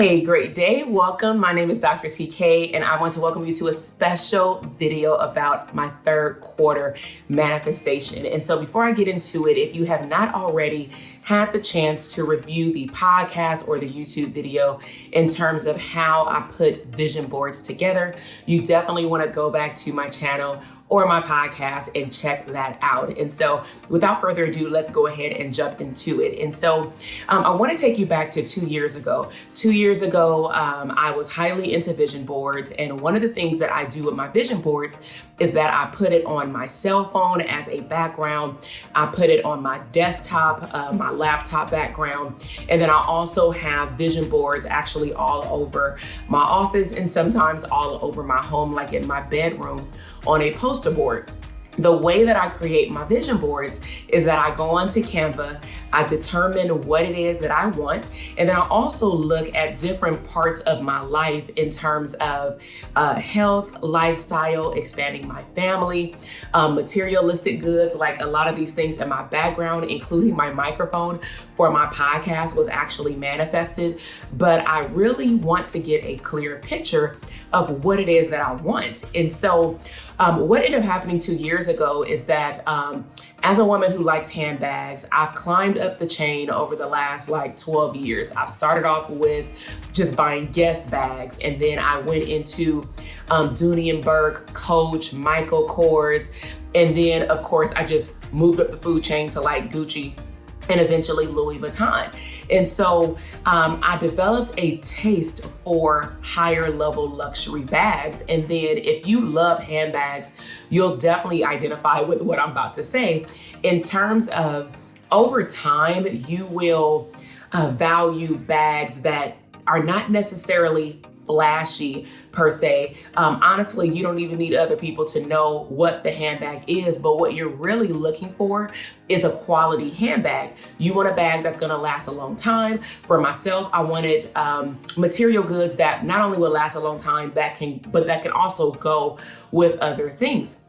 Hey, great day. Welcome. My name is Dr. TK, and I want to welcome you to a special video about my third quarter manifestation. And so before I get into it, if you have not already had the chance to review the podcast or the YouTube video in terms of how I put vision boards together, you definitely want to go back to my channel or my podcast and check that out. And so without further ado, let's go ahead and jump into it. And so I want to take you back to 2 years ago. 2 years ago, I was highly into vision boards. And one of the things that I do with my vision boards is that I put it on my cell phone as a background. I put it on my desktop, my laptop background. And then I also have vision boards actually all over my office and sometimes all over my home, like in my bedroom on a poster board. The way that I create my vision boards is that I go onto Canva, I determine what it is that I want, and then I also look at different parts of my life in terms of health, lifestyle, expanding my family, materialistic goods, like a lot of these things in my background, including my microphone for my podcast was actually manifested. But I really want to get a clear picture of what it is that I want. And so what ended up happening 2 years ago is that as a woman who likes handbags, I've climbed up the chain over the last 12 years. I've started off with just buying Guess bags, and then I went into Dooney & Burke, Coach, Michael Kors, and then of course I just moved up the food chain to Gucci and eventually Louis Vuitton. And so I developed a taste for higher level luxury bags. And then if you love handbags, you'll definitely identify with what I'm about to say. In terms of over time, you will value bags that are not necessarily flashy per se. Honestly, you don't even need other people to know what the handbag is, but what you're really looking for is a quality handbag. You want a bag that's gonna last a long time. For myself, I wanted material goods that not only will last a long time, but that can also go with other things.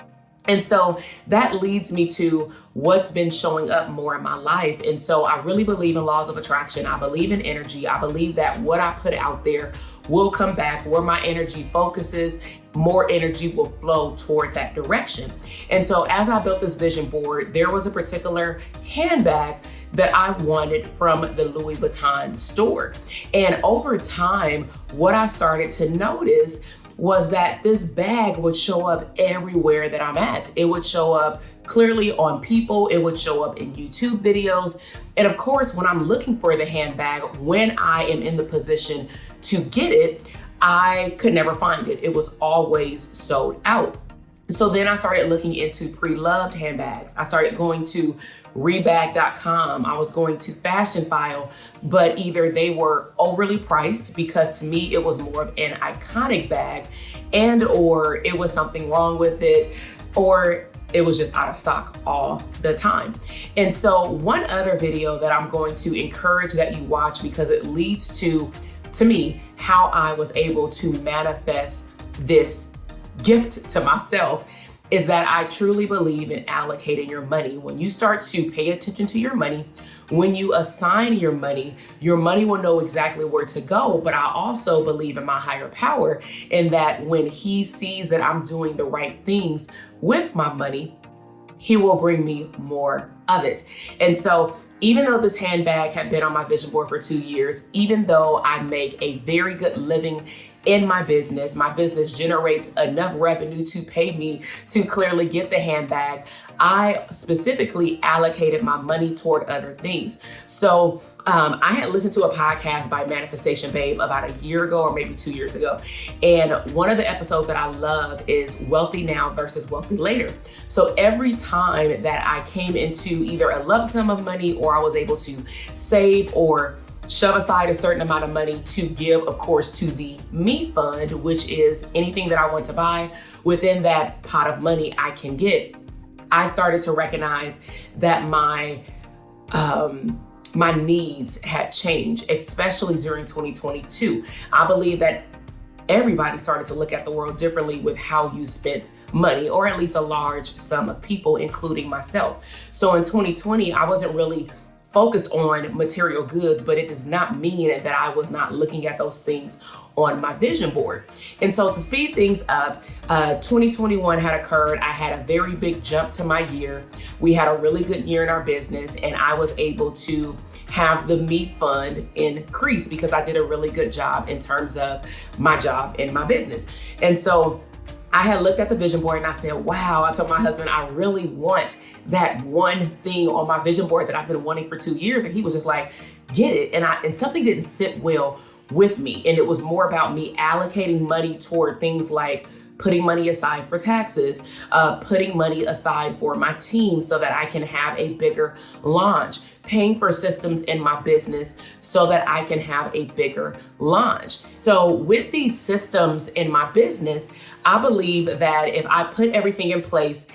And so that leads me to what's been showing up more in my life. And so I really believe in laws of attraction. I believe in energy. I believe that what I put out there will come back. Where my energy focuses, more energy will flow toward that direction. And so as I built this vision board, there was a particular handbag that I wanted from the Louis Vuitton store. And over time, what I started to notice was that this bag would show up everywhere that I'm at. It would show up clearly on people, it would show up in YouTube videos. And of course, when I'm looking for the handbag, when I am in the position to get it, I could never find it. It was always sold out. So then I started looking into pre-loved handbags. I started going to Rebag.com. I was going to Fashion File, but either they were overly priced because to me it was more of an iconic bag, and or it was something wrong with it, or it was just out of stock all the time. And so one other video that I'm going to encourage that you watch, because it leads to me, how I was able to manifest this gift to myself, is that I truly believe in allocating your money. When you start to pay attention to your money, when you assign your money will know exactly where to go. But I also believe in my higher power, in that when he sees that I'm doing the right things with my money, he will bring me more of it. And so even though this handbag had been on my vision board for 2 years, even though I make a very good living in my business generates enough revenue to pay me to clearly get the handbag, I specifically allocated my money toward other things. So I had listened to a podcast by Manifestation Babe about a year ago or maybe 2 years ago. And one of the episodes that I love is Wealthy Now versus Wealthy Later. So every time that I came into either a lump sum of money, or I was able to save or shove aside a certain amount of money to give, of course, to the me fund, which is anything that I want to buy within that pot of money I can get, I started to recognize that my needs had changed, especially during 2022. I believe that everybody started to look at the world differently with how you spent money, or at least a large sum of people, including myself. So in 2020, I wasn't really focused on material goods, but it does not mean that I was not looking at those things on my vision board. And so to speed things up, 2021 had occurred. I had a very big jump to my year. We had a really good year in our business, and I was able to have the me fund increase because I did a really good job in terms of my job and my business. And so I had looked at the vision board and I said, wow, I told my husband, I really want that one thing on my vision board that I've been wanting for 2 years. And he was just like, get it. And something didn't sit well with me. And it was more about me allocating money toward things like putting money aside for taxes, putting money aside for my team so that I can have a bigger launch, paying for systems in my business so that I can have a bigger launch. So with these systems in my business, I believe that if I put everything in place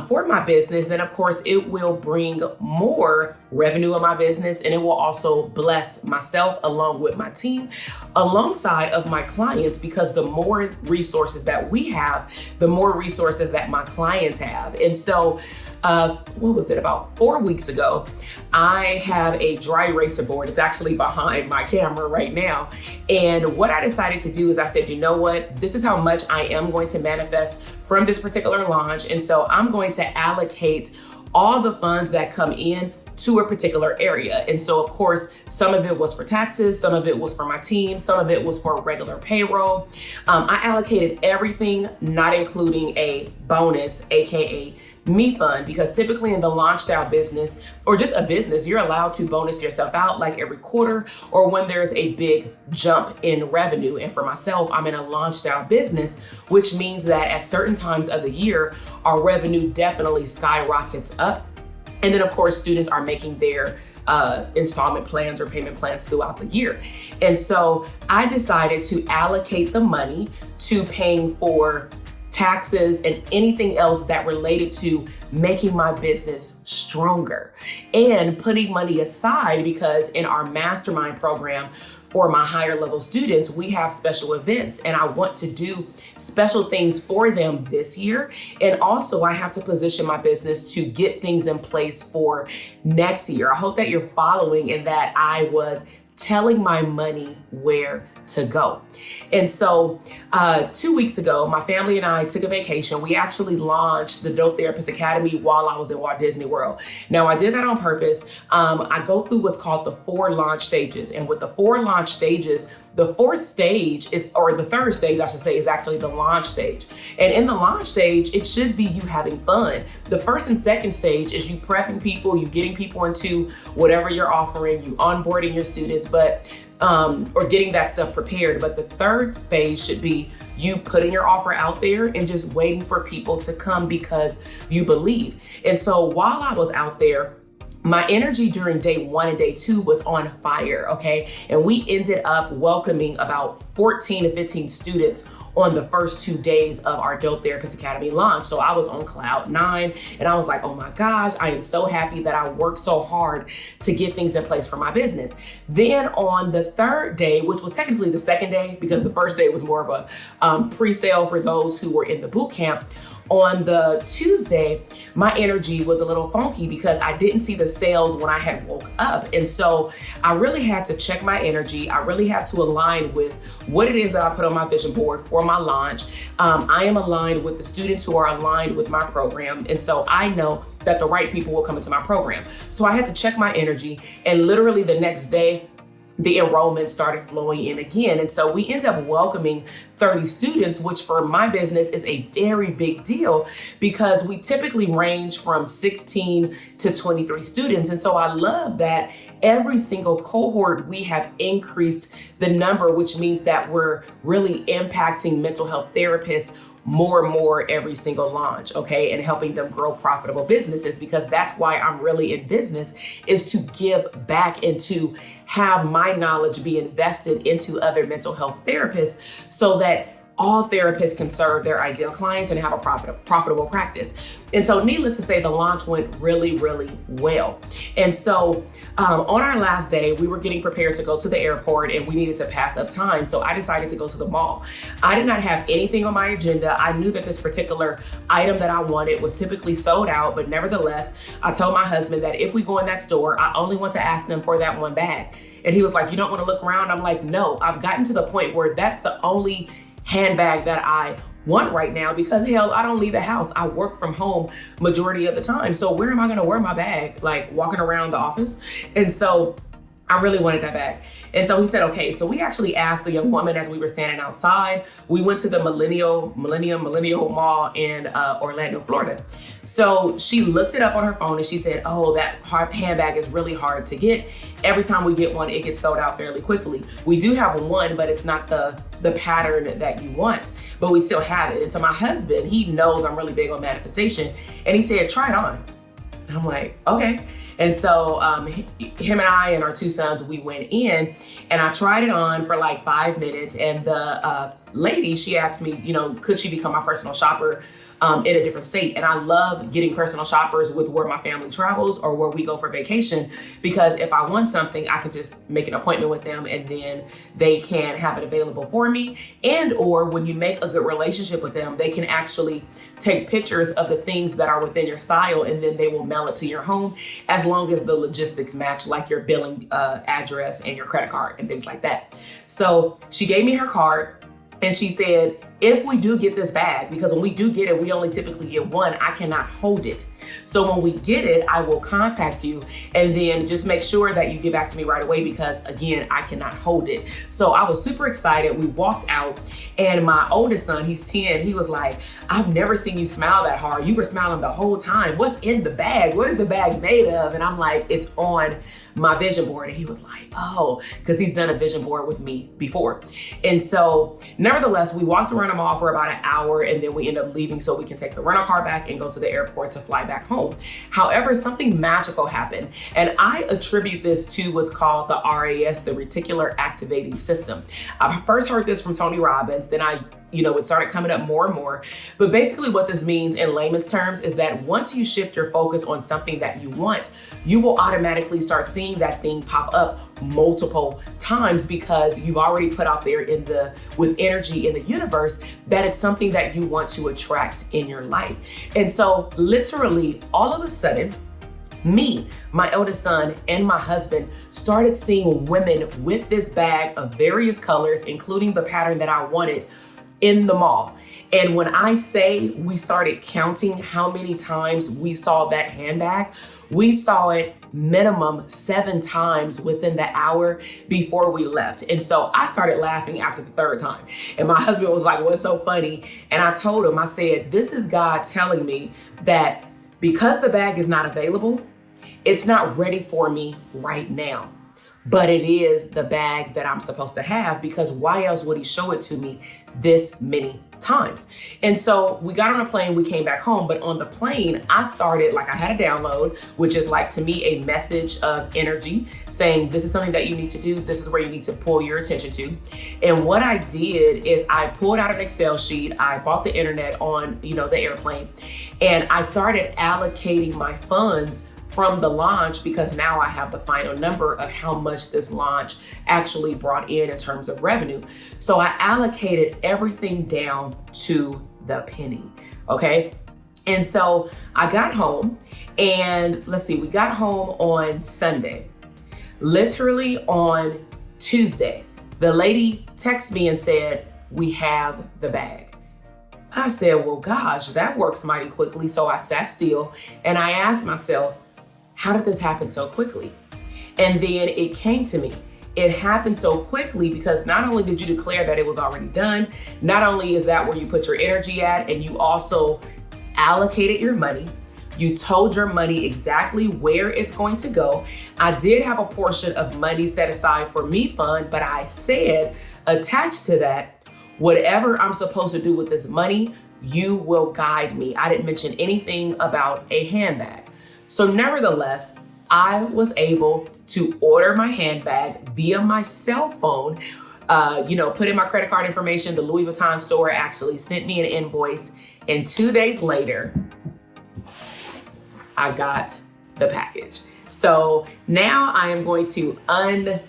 for my business, then of course it will bring more revenue in my business, and it will also bless myself along with my team, alongside of my clients, because the more resources that we have, the more resources that my clients have. And so what was it, about 4 weeks ago, I have a dry eraser board. It's actually behind my camera right now. And what I decided to do is I said, you know what, this is how much I am going to manifest from this particular launch. And so I'm going to allocate all the funds that come in to a particular area. And so of course, some of it was for taxes, some of it was for my team, some of it was for regular payroll. I allocated everything, not including a bonus, AKA me fund, because typically in the launch style business or just a business, you're allowed to bonus yourself out like every quarter or when there's a big jump in revenue. And for myself, I'm in a launch style business, which means that at certain times of the year, our revenue definitely skyrockets up. And then of course, students are making their installment plans or payment plans throughout the year. And so I decided to allocate the money to paying for taxes and anything else that related to making my business stronger, and putting money aside because in our mastermind program for my higher level students, we have special events and I want to do special things for them this year. And also I have to position my business to get things in place for next year. I hope that you're following and that I was telling my money where to go. And so 2 weeks ago, my family and I took a vacation. We actually launched the Dope Therapist Academy while I was in Walt Disney World. Now I did that on purpose. I go through what's called the 4 launch stages. And with the 4 launch stages, the 4th stage is, or the 3rd stage, I should say, is actually the launch stage. And in the launch stage, it should be you having fun. The 1st and 2nd stage is you prepping people, you getting people into whatever you're offering, you onboarding your students, but or getting that stuff prepared. But the 3rd phase should be you putting your offer out there and just waiting for people to come because you believe. And so while I was out there, my energy during day 1 and day 2 was on fire, okay? And we ended up welcoming about 14 to 15 students on the first 2 days of our Dope Therapist Academy launch. So I was on cloud 9 and I was like, oh my gosh, I am so happy that I worked so hard to get things in place for my business. Then on the 3rd day, which was technically the 2nd day because the 1st day was more of a pre-sale for those who were in the boot camp, on the Tuesday, my energy was a little funky because I didn't see the sales when I had woke up. And so I really had to check my energy. I really had to align with what it is that I put on my vision board for my launch. I am aligned with the students who are aligned with my program. And so I know that the right people will come into my program. So I had to check my energy, and literally the next day, the enrollment started flowing in again. And so we ended up welcoming 30 students, which for my business is a very big deal because we typically range from 16 to 23 students. And so I love that every single cohort, we have increased the number, which means that we're really impacting mental health therapists more and more every single launch, okay, and helping them grow profitable businesses, because that's why I'm really in business, is to give back and to have my knowledge be invested into other mental health therapists so that all therapists can serve their ideal clients and have a profitable practice. And so needless to say, the launch went really, really well. And so on our last day, we were getting prepared to go to the airport and we needed to pass up time. So I decided to go to the mall. I did not have anything on my agenda. I knew that this particular item that I wanted was typically sold out, but nevertheless, I told my husband that if we go in that store, I only want to ask them for that one bag. And he was like, you don't want to look around? I'm like, no, I've gotten to the point where that's the only handbag that I want right now, because hell, I don't leave the house. I work from home majority of the time. So where am I gonna wear my bag? Like walking around the office? And so I really wanted that bag. And so he said, okay. So we actually asked the young woman as we were standing outside. We went to the Millennial Mall in Orlando, Florida. So she looked it up on her phone and she said, oh, that handbag is really hard to get. Every time we get one, it gets sold out fairly quickly. We do have one, but it's not the pattern that you want, but we still have it. And so my husband, he knows I'm really big on manifestation, and he said, try it on. And I'm like, okay. And so him and I and our two sons, we went in and I tried it on for like 5 minutes. And the lady, she asked me, you know, could she become my personal shopper in a different state? And I love getting personal shoppers with where my family travels or where we go for vacation, because if I want something, I can just make an appointment with them and then they can have it available for me. And or when you make a good relationship with them, they can actually take pictures of the things that are within your style and then they will mail it to your home, as long as the logistics match, like your billing address and your credit card and things like that. So she gave me her card. And she said, if we do get this bag, because when we do get it, we only typically get one, I cannot hold it. So when we get it, I will contact you and then just make sure that you get back to me right away, because again, I cannot hold it. So I was super excited. We walked out and my oldest son, he's 10, he was like, I've never seen you smile that hard. You were smiling the whole time. What's in the bag? What is the bag made of? And I'm like, it's on my vision board. And he was like, oh, because he's done a vision board with me before. And so nevertheless, we walked around the mall for about an hour and then we end up leaving so we can take the rental car back and go to the airport to fly back home. However, something magical happened, and I attribute this to what's called the RAS, the reticular activating system. I first heard this from Tony Robbins, then it started coming up more and more. But basically what this means in layman's terms is that once you shift your focus on something that you want, you will automatically start seeing that thing pop up multiple times, because you've already put out there with energy in the universe that it's something that you want to attract in your life. And so literally all of a sudden, me, my eldest son, and my husband started seeing women with this bag of various colors, including the pattern that I wanted, in the mall. And when I say we started counting how many times we saw that handbag, we saw it minimum 7 times within the hour before we left. And so I started laughing after the 3rd time. And my husband was like, what's so funny? And I told him, I said, this is God telling me that because the bag is not available, it's not ready for me right now. But it is the bag that I'm supposed to have, because why else would he show it to me this many times? And so we got on a plane, we came back home, but on the plane, I had a download, which is like to me a message of energy saying, this is something that you need to do. This is where you need to pull your attention to. And what I did is I pulled out an Excel sheet. I bought the internet on, the airplane, and I started allocating my funds from the launch, because now I have the final number of how much this launch actually brought in terms of revenue. So I allocated everything down to the penny, okay? And so I got home, and we got home on Sunday. Literally on Tuesday, the lady texted me and said, we have the bag. I said, well, gosh, that works mighty quickly. So I sat still and I asked myself, how did this happen so quickly? And then it came to me. It happened so quickly because not only did you declare that it was already done, not only is that where you put your energy at, and you also allocated your money. You told your money exactly where it's going to go. I did have a portion of money set aside for me fund, but I said, attached to that, whatever I'm supposed to do with this money, you will guide me. I didn't mention anything about a handbag. So nevertheless, I was able to order my handbag via my cell phone put in my credit card information. The Louis Vuitton store actually sent me an invoice, and 2 days later, I got the package. So now I am going to unhaul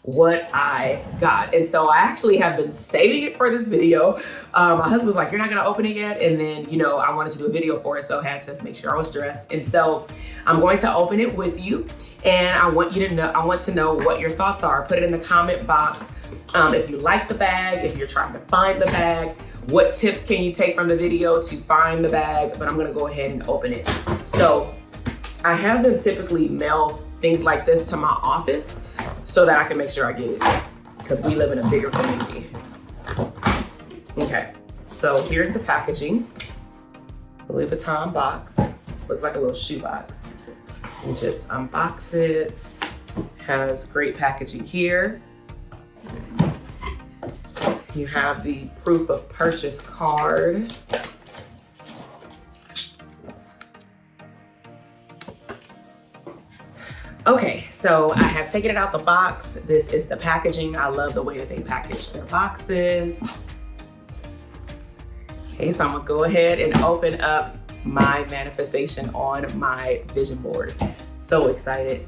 what I got. And so I actually have been saving it for this video. My husband was like, you're not gonna open it yet? And then, I wanted to do a video for it, so I had to make sure I was dressed. And so I'm going to open it with you. And I want to know what your thoughts are. Put it in the comment box. If you like the bag, if you're trying to find the bag, what tips can you take from the video to find the bag? But I'm gonna go ahead and open it. So I have them typically mail things like this to my office so that I can make sure I get it, because we live in a bigger community. Okay, so here's the packaging. Louis Vuitton box. Looks like a little shoe box. You just unbox it. Has great packaging here. You have the proof of purchase card. Okay, so I have taken it out the box. This is the packaging. I love the way that they package their boxes. Okay, so I'm gonna go ahead and open up my manifestation on my vision board. So excited.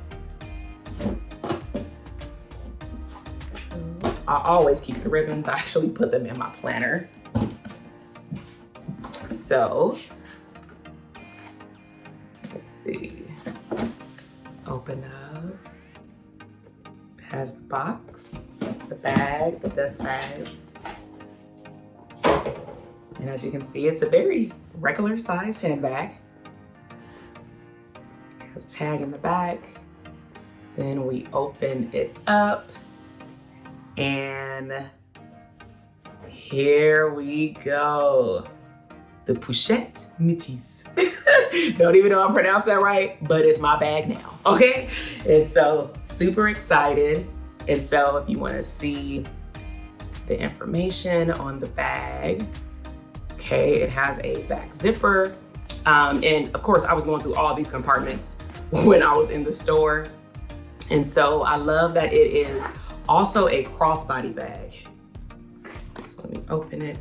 I always keep the ribbons. I actually put them in my planner. So, let's see. Open up. It has the box, the bag, the dust bag. And as you can see, it's a very regular size handbag. It has a tag in the back. Then we open it up. And here we go. The pochette métisse. Don't even know I'm pronouncing that right, but it's my bag now, okay? And so super excited. And so if you wanna see the information on the bag, okay, it has a back zipper. And of course, I was going through all these compartments when I was in the store. And so I love that it is also a crossbody bag. So let me open it.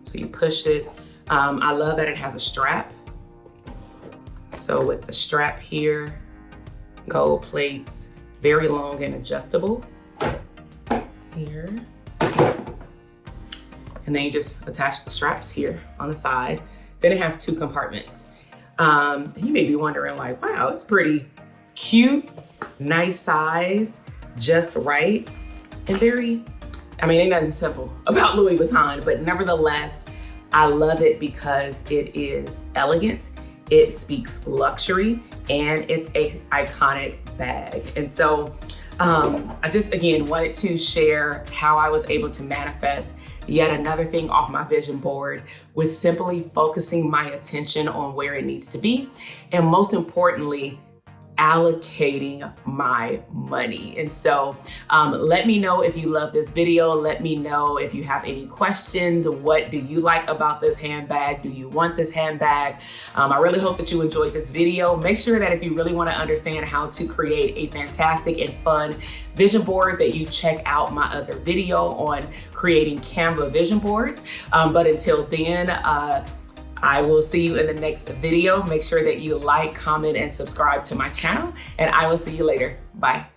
So you push it. I love that it has a strap. So with the strap here, gold plates, very long and adjustable here. And then you just attach the straps here on the side. Then it has 2 compartments. You may be wondering like, wow, it's pretty cute, nice size, just right. And very, ain't nothing simple about Louis Vuitton, but nevertheless, I love it because it is elegant, it speaks luxury, and it's a iconic bag. And so I just, again, wanted to share how I was able to manifest yet another thing off my vision board with simply focusing my attention on where it needs to be. And most importantly, allocating my money. And so let me know if you love this video. Let me know if you have any questions. What do you like about this handbag? Do you want this handbag? I really hope that you enjoyed this video. Make sure that if you really want to understand how to create a fantastic and fun vision board, that you check out my other video on creating Canva vision boards. But until then, I will see you in the next video. Make sure that you like, comment, and subscribe to my channel, and I will see you later. Bye.